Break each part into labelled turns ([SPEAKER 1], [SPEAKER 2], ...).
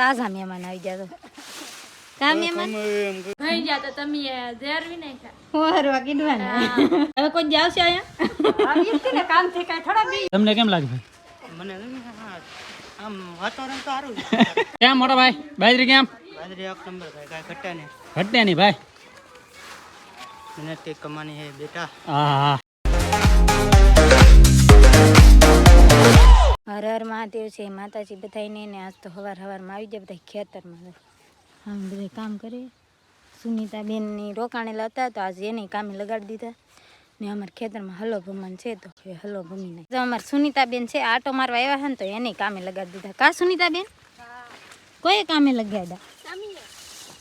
[SPEAKER 1] તાજા મહેમાન આવી ગયા તો કા મહેમાન
[SPEAKER 2] ભાઈ જા તો તમે જેરવી નાખ્યા
[SPEAKER 1] હોરવા કીધવાના હવે કોઈ જાવશે અહીંયા આવી ને કામ થી કઈ થોડા બી
[SPEAKER 3] તમને કેમ લાગે
[SPEAKER 4] મને આમ વાતાવરણ તો સારું
[SPEAKER 3] કેમ મોટા ભાઈ બાજરી કેમ
[SPEAKER 4] બાજરી એક નંબર ભાઈ કાંઈ ઘટે નહીં
[SPEAKER 3] ઘટે નહીં ભાઈ
[SPEAKER 4] મહેનત કમાની હે બેટા
[SPEAKER 3] હા
[SPEAKER 1] હર હર મહાદેવ છે માતાજી બધાને ને આજ તો હવારમાં આવી જાય બધા ખેતરમાં હા બધા કામ કરે સુનીતાબેનની રોકાણેલા હતા તો આજે એને કામે લગાડી દીધા ને અમારા ખેતરમાં હલો ભમણ છે તો હવે હલો ભમી નાખી તો અમારે સુનીતાબેન છે આટો મારવા આવ્યા છે ને તો એને કામે લગાડી દીધા કા સુનીતાબેન કોઈ કામે લગાડ્યા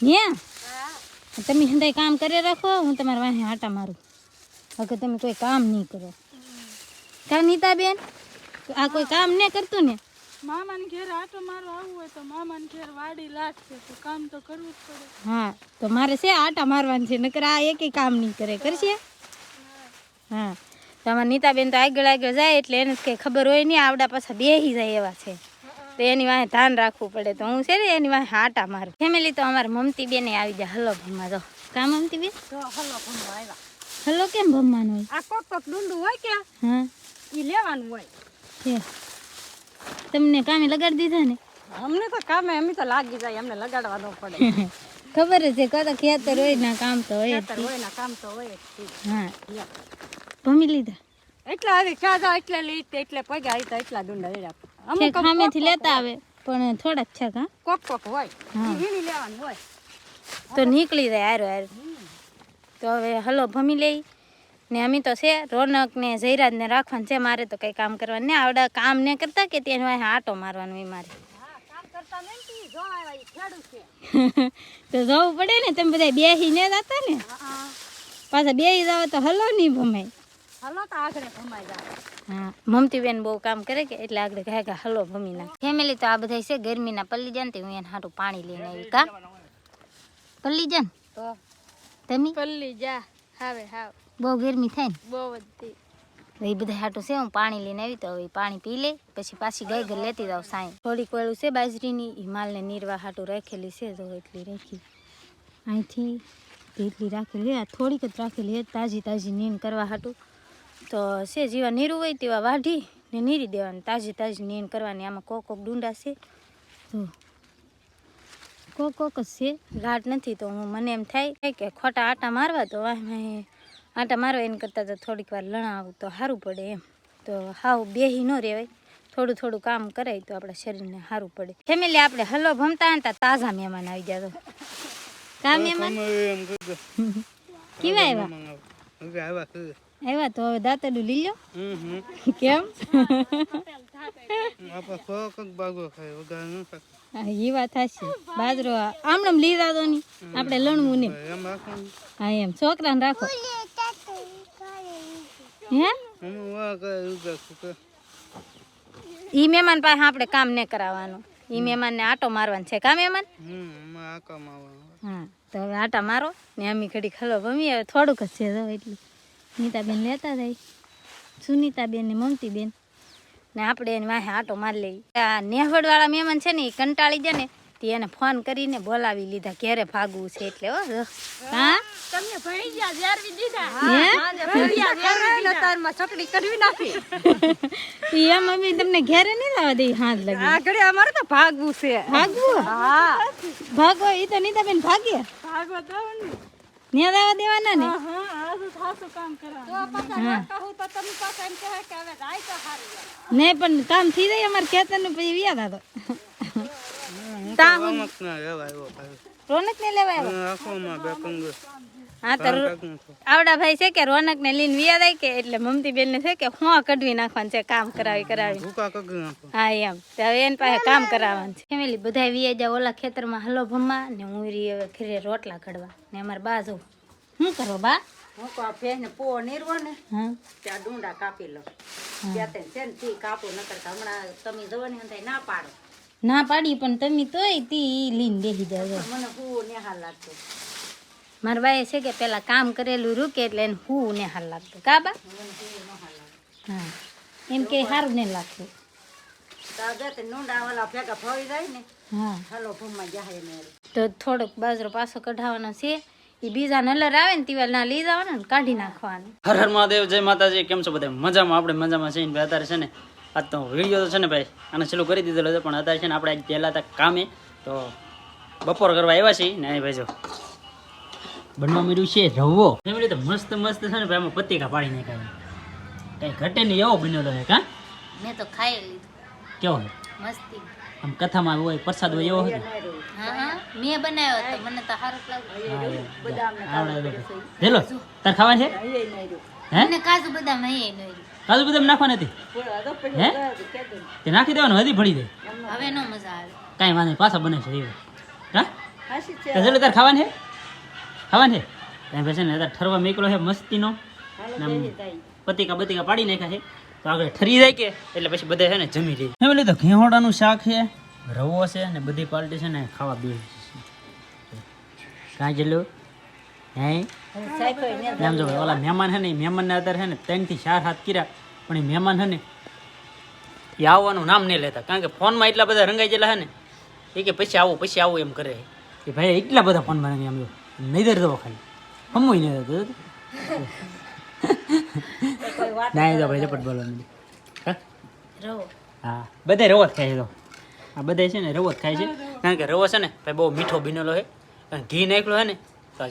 [SPEAKER 1] હે તમે હંધાઈ કામ કરે રાખો હું તમારા વાહે આટા મારું અગર તમે કોઈ કામ નહીં કરો કા નીતાબેન આ કોઈ કામ ન કરતું ને
[SPEAKER 2] મામાને ઘેર આટો મારવા આવવું હોય તો મામાને ઘેર વાડી લાગશે તો કામ તો કરવું જ પડે
[SPEAKER 1] હા તો મારે છે આટા મારવાનું છે નકર આ એકેય કામ નહીં કરે કરશે હા તમારા નીતાબેન તો આગળ જાય એટલે એને કંઈ ખબર હોય નહીં આવડા પાછા બેસી જાય એવા છે તો એની વાહે ધ્યાન રાખવું પડે તો હું છે ને એની વાહે આટા મારું ફેમિલી તો અમારે મમતી બેને આવી જાય હલો ભમવા તો કા મમતી બેન
[SPEAKER 2] તો હલો ભમવા આવ્યા
[SPEAKER 1] હલો કેમ ભમવાનું હોય
[SPEAKER 2] આ કોક ડુંડું હોય કે
[SPEAKER 1] હા
[SPEAKER 2] ઈ લેવાનું હોય
[SPEAKER 1] છે તમને કામે લગાડી દીધા ને
[SPEAKER 2] અમને તો કામે અમે તો લાગી જાય અમને લગાડવા ન પડે
[SPEAKER 1] ખબર જ છે કદાચ ખેતર હોય ના કામ તો હોય જ
[SPEAKER 2] ખેતર હોય ને કામ તો હોય જ તે.
[SPEAKER 1] હા ભમી લીધા
[SPEAKER 2] એટલા આવી ક્યાં જાવ એટલે લીધે એટલે પગ્યા આવી તો એટલા ડુંડા લઈ આપો
[SPEAKER 1] છે ખામેથી લેતા આવે પણ થોડા જ છે કા
[SPEAKER 2] કોક હોય
[SPEAKER 1] હા.
[SPEAKER 2] ઈ વીણી લેવાનું હોય
[SPEAKER 1] તો નીકળી જાય હારો હારો તો હવે હલો ભમી લઈ ને અમે તો છે રોનક ને જયરાજને રાખવાનું છે મારે તો કંઈ કામ કરવાનું ને આવડા કામ ને કરતા કે તેને વાંહે આટો મારવાનું હોય મારે
[SPEAKER 2] કામ કરતા નહીં કે જો આવ્યા ઈ ખેડૂત છે
[SPEAKER 1] તો જવું પડે ને તમે બધા બેસીને જતા ને પાછા બેસી જાવ તો હલો નહીં ભમાય
[SPEAKER 2] હલો તો આગળ ભમાઈ જાય
[SPEAKER 1] હા મમતીબેન બહુ કામ કરે કે એટલે આગળ કહે કે હલો ભમી નાખ ફેમિલી તો આ બધા છે ગરમીના પલ્લી જાય ને તે હું એને હાટું પાણી લઈને આવી કા પલ્લી જાય ને
[SPEAKER 2] તો
[SPEAKER 1] તમે
[SPEAKER 2] પલ્લી જા હાવે હાવ
[SPEAKER 1] બહુ ગરમી થાય ને
[SPEAKER 2] બહુ બધી
[SPEAKER 1] એ બધા હાટું છે હું પાણી લઈને આવી તો હવે પાણી પી લે પછી પાછી ગાય ઘર લેતી જાઉં સાંઈ થોડીક વેળું છે બાજરીની એ માલને નીરવા હાટું રાખેલી છે તો એટલી રાખી અહીંથી એટલી રાખેલી આ થોડીક જ રાખેલી તાજી તાજી નીણ કરવા હાટું તો છે જેવા નીરું હોય તેવા વાઢી ને નીરી દેવાની તાજી તાજી નીણ કરવાની આમાં કોક ડુંડા છે તો કોક જ છે ઘાટ નથી તો હું મને એમ થાય કે ખોટા આટા મારવા તો વાહ આટા મારવા એને કરતાં તો થોડીક વાર લણાવું તો સારું પડે એમ તો હાવ બેહી ન રહેવાય થોડું થોડું કામ કરાય તો આપણા શરીરને સારું પડે ફેમિલી આપણે હલો ભમતા હતા તાજા મહેમાન આવી ગયા તો કા મહેમાન કેવા આવ્યા આવ્યા તો હવે દાંતડું લઈ લો કેમ એ વાત થશે બાજરો આમણે લીધા તો નહીં આપણે લણવું ને હા એમ છોકરાને રાખો હે ઈ મહેમાન પાસે આપણે કામ ન કરાવવાનું ઈ મહેમાનને આટો મારવાનો છે કા મહેમાન હા તો હવે આટા મારો ને અમે ઘડી ખલો ભમી હવે થોડુંક જ છે એટલું નીતાબેન લેતા જાય સુનીતાબેન ને મમતીબેન ને આપણે એની વાહે આટો મારી લઈએ આ નેહવડવાળા મહેમાન છે ને એ કંટાળી જાય ને તે એને ફોન કરીને બોલાવી લીધા ક્યારે ભાગવું છે એટલે હો હા
[SPEAKER 2] તમને ભણી ગયા જેરવી દીધા
[SPEAKER 1] હે
[SPEAKER 2] તારમાં ચકડી કરવી નાખી
[SPEAKER 1] એમ અમે તમને ઘેરે નહીં લાવવા દઈ હાથ લગી
[SPEAKER 2] આગળ અમારે તો ભાગવું છે
[SPEAKER 1] ભાગવું
[SPEAKER 2] હા
[SPEAKER 1] ભાગો એ તો નીતાબેન ભાગ્યા
[SPEAKER 2] ભાગવા દો ને
[SPEAKER 1] ન્યા દાવા દેવાના ને
[SPEAKER 2] હા આ ખાસું કામ કરાવ તો પાછા કહું તો તમે પાછા એમ કહે કે હવે જાય તો હારી
[SPEAKER 1] નહીં પણ કામ થઈ જાય અમારે ખેતરનું પછી વ્યાદ હતો રોનક ને લેવા આવ્યો હા તો આવડા ભાઈ છે કે રોનક ને લઈને વ્યાદ આવી કે એટલે મમતી બેન ને છે કે હું કઢવી નાખવાનું છે કામ કરાવી હા એમ તો હવે એની પાસે કામ કરાવવાનું છે ફેમિલી બધા વ્યાજ ઓલા ખેતરમાં હલો ભમવા ને હું હવે ખીરે રોટલા ઘડવા ને અમારે બા જો શું કરો બા
[SPEAKER 2] હું કો ફેને પો નીરવો ને
[SPEAKER 1] હા
[SPEAKER 2] ત્યાં ડુંડા કાપી લો ત્યાં તે છે ને તી કાપો ન કરતા હમણાં તમે જવાની હતા ના પાડો
[SPEAKER 1] ના પાડી પણ તમે તોય તી લઈને બેસી જાવ
[SPEAKER 2] મને હું ને હાલ લાગતું
[SPEAKER 1] મારા બાએ છે કે પેલા કામ કરેલું રૂકે એટલે એને હું ને હાલ લાગતું કા બા હા એમ કે સારું ને લાગતું
[SPEAKER 2] તાજે તે નોંડા વાળા ભેગા ફળી જાય ને
[SPEAKER 1] હા
[SPEAKER 2] હાલો ભૂમમાં જાય ને
[SPEAKER 1] તો થોડોક બાજરો પાછો કઢાવવાનો છે એ બીજા નલર આવે ને તીવાર ના લઈ જવાના ને કાઢી નાખવાનું.
[SPEAKER 3] હર હર મહાદેવ, જય માતાજી. કેમ છો બધા? મજામાં? આપણે મજામાં છીએ ને ભાઈ. અત્યારે છે ને આજ તો વિડીયો તો છે ને ભાઈ આને ચાલુ કરી દીધેલો હતો, પણ અત્યારે છે ને આપણે આજ પહેલા હતા કામે, તો બપોર કરવા આવ્યા છીએ ને. અહીં ભાઈ જો બનવા મળ્યું છે રવો. ફેમિલી તો મસ્ત મસ્ત છે ને ભાઈ, આમાં પત્રિકા પાડી નાખાય, કઈ ઘટે નહીં એવો બનેલો છે. કા
[SPEAKER 1] મેં તો ખાઈ લીધું.
[SPEAKER 3] કેવો છે?
[SPEAKER 1] મસ્તી.
[SPEAKER 3] આમ કથામાં હોય પ્રસાદ હોય એવો હતો.
[SPEAKER 1] હા મેં બનાવ્યો તો મને તો સારું લાગ્યું.
[SPEAKER 3] હેલો તાર ખાવાનું છે? હે
[SPEAKER 1] મને કાજુ બદામ નહીં નોર્યું.
[SPEAKER 3] કાજુ બદામ નાખવા નથી? હે તે નાખી દેવાનું, હજી ભળી દે.
[SPEAKER 1] હવે નો મજા આવે.
[SPEAKER 3] કાંઈ વાંધો નહીં, પાછા બને છે એવું. હા તો તાર ખાવાનું છે? ખાવાનું છે ત્યાં પછી ને અત્યારે ઠરવા મેકલો છે મસ્તીનો. પતિકા બતિકા પાડી નાખ્યા છે, તો આગળ ઠરી જાય કે એટલે પછી બધા છે ને જમી લે. ફેમિલી તો ઘેહોડાનું શાક છે, રવો છે ને બધી પાર્ટી છે ને ખાવા બે કાંઈ જેટલું હે એમ જો ઓલા મહેમાન છે ને, એ મહેમાનને અત્યારે છે ને 3 થી 4 હાથ કર્યા, પણ એ મહેમાન છે ને એ આવવાનું નામ નહીં લેતા, કારણ કે ફોનમાં એટલા બધા રંગાઈ ગયેલા છે ને, એ કે પછી આવું એમ કરે કે ભાઈ એટલા બધા ફોનમાં રંગાઈ. એમ નહીં દરતો ખાલી હમું નહીં દરતો ના તો ભાઈ ઝપટ બોલવાનું. હા બધા રવો જ ખાય છે, તો આ બધા છે ને રવો જ ખાય છે, કારણ કે રવો છે ને ભાઈ બહુ મીઠો બનેલો છે, ઘી નાખેલો છે ને તો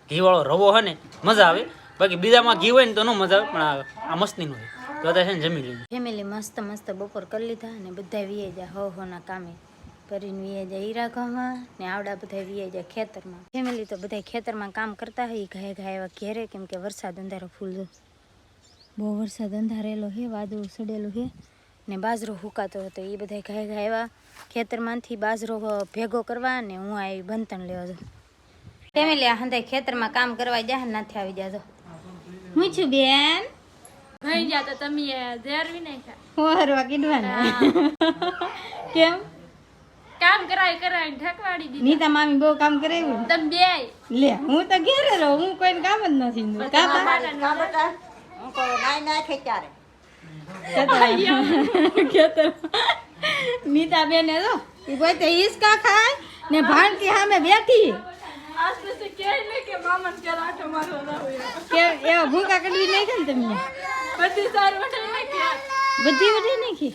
[SPEAKER 3] ઘીવાળો રવો છે ને મજા આવે. બાકી બીજામાં ઘી હોય ને તો ન મજા આવે, પણ આ મસ્તીનું હોય તો અત્યારે છે ને જમી લઈએ.
[SPEAKER 1] ફેમિલી મસ્ત મસ્ત બપોર કરી લીધા અને બધા વીએ જાય હોના કામે કરીને વીએ જાય ઈરાગામાં ને આવડા બધા વીએ જાય ખેતરમાં. ફેમિલી તો બધા ખેતરમાં કામ કરતા હોય ઘાય ઘાય એવા ઘેરે, કેમ કે વરસાદ અંધારો ફૂલ જો બહુ વરસાદ અંધારેલો છે, વાદળું સડેલું છે ને બાજરો હુકાતો હતો. એ બધા ઘાય ઘાય એવા ખેતરમાંથી બાજરો ભેગો કરવા ને હું આવી બંતણ લેવા જાઉં. ફેમિલી આ હંધાઈ ખેતરમાં કામ કરવા જાય નથી આવી જાતો. હું છું બેન
[SPEAKER 2] ભઈ ગયા તો તમે ઝેરવી નાખ્યા
[SPEAKER 1] હોરવા કીધવાના કેમ
[SPEAKER 2] કામ કરાય ઠકવાડી દીધી.
[SPEAKER 1] નીતા મામી બહુ કામ કરાવ્યું
[SPEAKER 2] તમે બે
[SPEAKER 1] લે. હું તો ઘેરે રહું, હું કોઈને કામ જ નથી. નીતા બેન જો એ પોતે હિસકા ખાય ને ભાણકી સામે બેઠી
[SPEAKER 2] આજ પછી કે ને કે મામન કે રાઠો મારો રાવ્યો
[SPEAKER 1] કે એવા ભૂકા કડવી નાખે ને તમે
[SPEAKER 2] બધી સાર વટાઈ નાખ્યા.
[SPEAKER 1] બધી વધી નાખી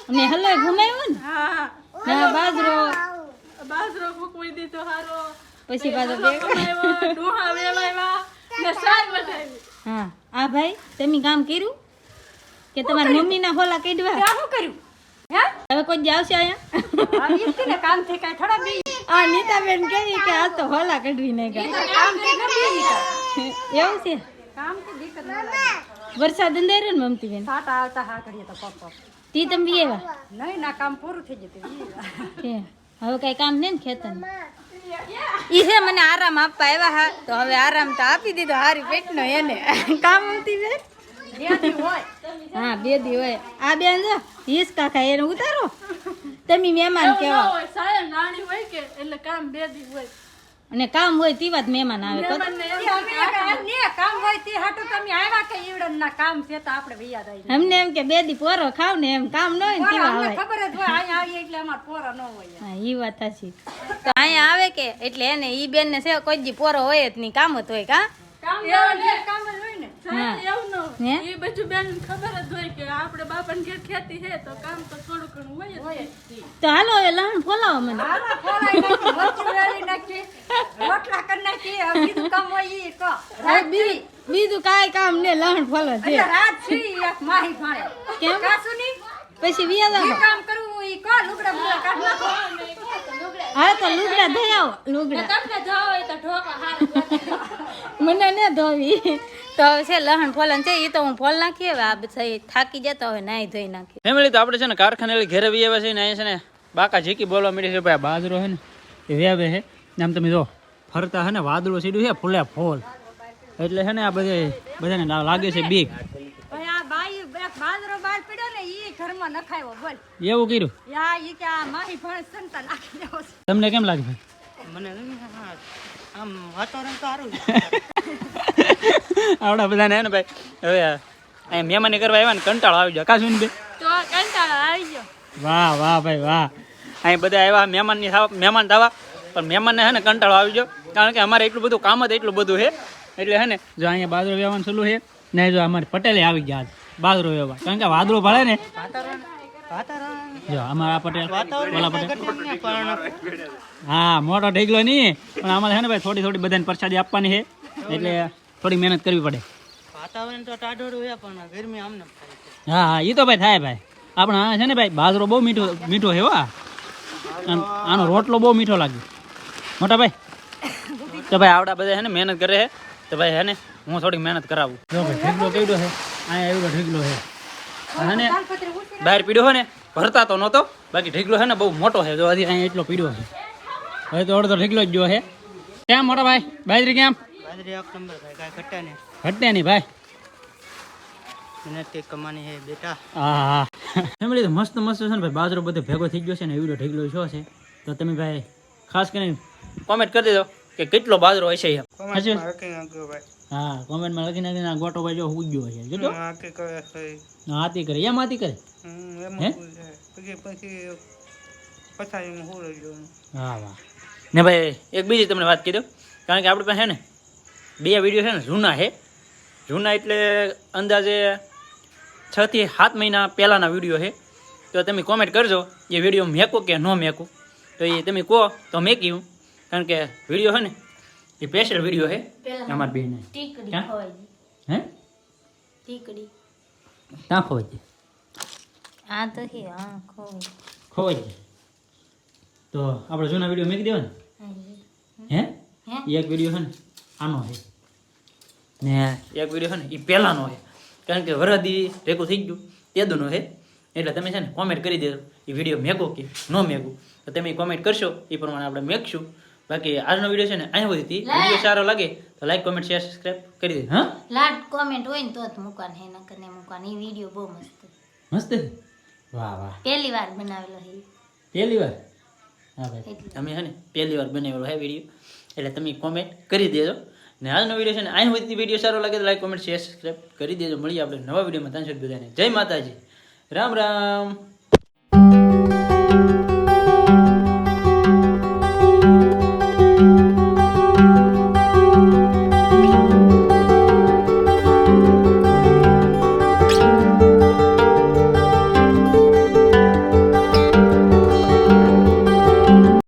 [SPEAKER 1] અને હલો ઘુમાવ્યો ને.
[SPEAKER 2] હા
[SPEAKER 1] ના
[SPEAKER 2] બાજરો ફૂકવી દીધો હારો,
[SPEAKER 1] પછી પાછો
[SPEAKER 2] કમાયો ડોહા વેવાયવા ને સાર વટાવી.
[SPEAKER 1] હા આ ભાઈ તમે કામ કર્યું કે તમારા મમ્મીના હોલા કાઢવા?
[SPEAKER 2] શું કર્યું હે?
[SPEAKER 1] હવે કોઈ જ આવશે અહીંયા?
[SPEAKER 2] આ ઈસ્તી ને કામ થી કઈ થોડા બી
[SPEAKER 1] આ નીતાબેન કહી કે આ તો હોલા કાઢવી નાખ્યા.
[SPEAKER 2] કામ થી નથી
[SPEAKER 1] એવું છે?
[SPEAKER 2] કામ થી દીકત ન લાગે.
[SPEAKER 1] વરસાદ અંધારો ને મમતી બેન
[SPEAKER 2] સાટા આવતા હા કરીએ તો પપ
[SPEAKER 1] તી તમે બી આવ્યા
[SPEAKER 2] નહીં ના કામ પૂરું થઈ જતું.
[SPEAKER 1] કે હવે કઈ કામ નહીં ને ખેતર ઈ છે મને આરામ આપવા આવ્યા. હા તો હવે આરામ તો આપી દીધો હારી પેટનો એને કામ મમતી બેન. હા 2 દી હોય. આ બેન જો હિસકા ખાય એને ઉતારો. તમે મહેમાન કેવા
[SPEAKER 2] સાયમ નાની હોય કે એટલે કામ 2 દી હોય
[SPEAKER 1] અને કામ હોય તી વાત મહેમાન આવે તો
[SPEAKER 2] કામ હોય તે હાટુ તમે આવ્યા કે ઈવડન ના કામ છે તો આપણે ભૈયા રહી.
[SPEAKER 1] અમને એમ કે 2 દી પોરો ખાવ ને એમ કામ ન હોય ને તીવા હોય.
[SPEAKER 2] ખબર જ હોય અહીંયા આવીએ એટલે અમાર પોરા ન હોય.
[SPEAKER 1] હા ઈ વાત સાચી. તો અહીંયા આવે કે એટલે એને ઈ બેન ને છે કોઈ દી પોરો હોય જ નહીં, કામ જ હોય. કા
[SPEAKER 2] કામ જ હોય ને એવું ન
[SPEAKER 1] હે?
[SPEAKER 2] એ બધું બેન ખબર જ હોય કે આપણે બાપાને ઘેર ખેતી છે તો કામ તો થોડું ઘણું હોય જ.
[SPEAKER 1] તો હાલો હવે લહણ ફોલાવો મને.
[SPEAKER 2] રોટલા કરી નાખી બીજું કામ હોય ઈ કો
[SPEAKER 1] બીજું કાંઈ કામ ને લહણ ફોલો છે.
[SPEAKER 2] રાત છી એક માહી ભાણે
[SPEAKER 1] કેમ?
[SPEAKER 2] કાસુની
[SPEAKER 1] પછી વ્યાજ
[SPEAKER 2] કામ કરવું ઈ કો લુગડા બુગડા કાઢ નાખો.
[SPEAKER 1] હા તો લુગડા ધોઈ આવો. લુગડા
[SPEAKER 2] તમને જાવ હોય તો ઢોકા હારું
[SPEAKER 1] મને ને ધોવી તો હવે છે લહણ ફોલન છે એ તો હું ફોલ નાખી. હવે આ બધા થાકી જતો હવે નાઈ ધોઈ નાખી.
[SPEAKER 3] ફેમિલી તો આપણે છે ને કારખાને ઘરે વી આવ્યા છે ને, અહીંયા છે ને બાકા ઝીકી બોલવા મળી છે ભાઈ. બાજરો છે ને એ વ્યાવે છે ને, આમ તમે જો ફરતા છે ને વાદળો સીડ્યું છે ફૂલે ફૂલ, એટલે છે ને આ બધાને લાગે છે બીક.
[SPEAKER 2] ભાઈ આ બાઈ એક બાજરો બાર પડ્યો ને ઈ ઘરમાં નખાયો બોલ.
[SPEAKER 3] એવું કર્યું?
[SPEAKER 2] યા ઈ કે આ માહી ભાણે સંતા નાખી દેવો છે.
[SPEAKER 3] તમને કેમ લાગે ભાઈ?
[SPEAKER 4] મને આમ વાતાવરણ તો સારું
[SPEAKER 3] આવડા બધાને હે ને ભાઈ હવે અહીંયા મહેમાની કરવા આવ્યા ને કંટાળો આવી જાય. કાશું ને બે
[SPEAKER 2] તો કંટાળો આવી ગયો.
[SPEAKER 3] વાહ વાહ ભાઈ વાહ. અહીં બધા આવ્યા મહેમાન થવા પણ મહેમાનને હે ને કંટાળો આવી ગયો કારણ કે અમારે એટલું બધું કામ જ એટલું બધું છે એટલે હે ને જો અહીંયા બાજરો વેવાનું ચાલુ છે ને જો અમારે પટેલે આવી ગયા બાજરો વેવા કારણ કે વાદળો ભળે ને જો અમારા પટેલ ઓલા પટેલ હા મોટો ઢેગલો નહીં પણ અમારે છે ને ભાઈ થોડી બધાને પ્રસાદી આપવાની છે એટલે થોડી મહેનત કરવી પડે
[SPEAKER 4] વાતાવરણ તો ટાઢોળું છે પણ ગરમી આમને
[SPEAKER 3] હા એ તો ભાઈ થાય ભાઈ આપણે આ છે ને ભાઈ બાજરો બહુ મીઠો છે હો આનો રોટલો બહુ મીઠો લાગે મોટા ભાઈ તો ભાઈ આવડા બધા છે ને મહેનત કરે છે તો ભાઈ હે ને હું થોડીક મહેનત કરાવું જો ભાઈ ઢીકલો કેવડો છે અહીંયા એવડો ઢીકલો છે હે ને બહાર પીડ્યો હોય ને ભરતા તો નહોતો બાકી ઢીકલો છે ને બહુ મોટો છે જો હજી અહીંયા એટલો પીડ્યો છે હવે તો અડધો ઢીકલો જ જો છે કેમ મોટા ભાઈ બાજરી કેમ
[SPEAKER 4] બાજરી એક નંબર ભાઈ કાંઈ ઘટે નહીં
[SPEAKER 3] ઘટે નહીં ભાઈ
[SPEAKER 4] મહેનત કમાની હે બેટા
[SPEAKER 3] હા હા ફેમિલી તો મસ્ત છે ને ભાઈ બાજરો બધો ભેગો થઈ ગયો છે ને એવડો ઢીકલો છો છે તો તમે ભાઈ ખાસ કરીને કોમેન્ટ કરી દેજો કે કેટલો બાજરો હશે એમ હા કોમેન્ટમાં લખી નાખીને આ ગોટો ભાઈ જો હું ગયો છે જોતો હાથી કરે એમ હાથી કરે હા વાહ ને ભાઈ એક બીજી તમને વાત કરી દો કારણ કે આપણે પાસે છે ને 2 વિડીયો છે ને જૂના એટલે અંદાજે 6 થી 7 મહિના પહેલાંના વિડીયો છે તો તમે કોમેન્ટ કરજો એ વિડીયો મેકું કે ન મેકું તો એ તમે કહો તો મેક્યું કારણ કે વિડીયો છે ને એ સ્પેશિયલ વિડીયો છે અમારા બેને
[SPEAKER 1] ટીકડી ખવાઈ
[SPEAKER 3] હે
[SPEAKER 1] ટીકડી
[SPEAKER 3] ક્યાં ખોવાય છે
[SPEAKER 1] આ તો હે હા
[SPEAKER 3] ખોવાય છે તો આપણે જૂના વિડીયો મેકી દેવા ને હે એક વિડીયો છે ને આનો છે ને એક વિડીયો છે ને એ પહેલાંનો છે કારણ કે વરદી ભેગું થઈ ગયું તેદુનો છે એટલે તમે છે ને કોમેન્ટ કરી દેજો એ વિડીયો મેકો કે ન મેકું તો તમે કોમેન્ટ કરશો એ પ્રમાણે આપણે મેકશું બાકી આજનો વિડીયો છે ને અહીંયા સુધી વિડીયો સારો લાગે તો લાઈક કોમેન્ટ શેર સબસ્ક્રાઇબ કરી દે હા
[SPEAKER 1] લાટ કોમેન્ટ હોય ને તો જ મૂકવાનું હે નકર ને મૂકવાનું એ વિડીયો બહુ મસ્ત
[SPEAKER 3] મસ્ત વાહ વાહ
[SPEAKER 1] પહેલી વાર બનાવેલો હે
[SPEAKER 3] પહેલી વાર હા ભાઈ અમે છે ને પહેલી વાર બનાવેલો હે વિડીયો એટલે તમે કોમેન્ટ કરી દેજો ને આજનો વિડીયો છે ને અહીં સુધી વિડીયો સારો લાગે તો લાઈક કોમેન્ટ શેર સબસ્ક્રાઇબ કરી દેજો મળીએ આપણે નવા વિડીયોમાં ત્યાં સુધી બધાને જય માતાજી રામ રામ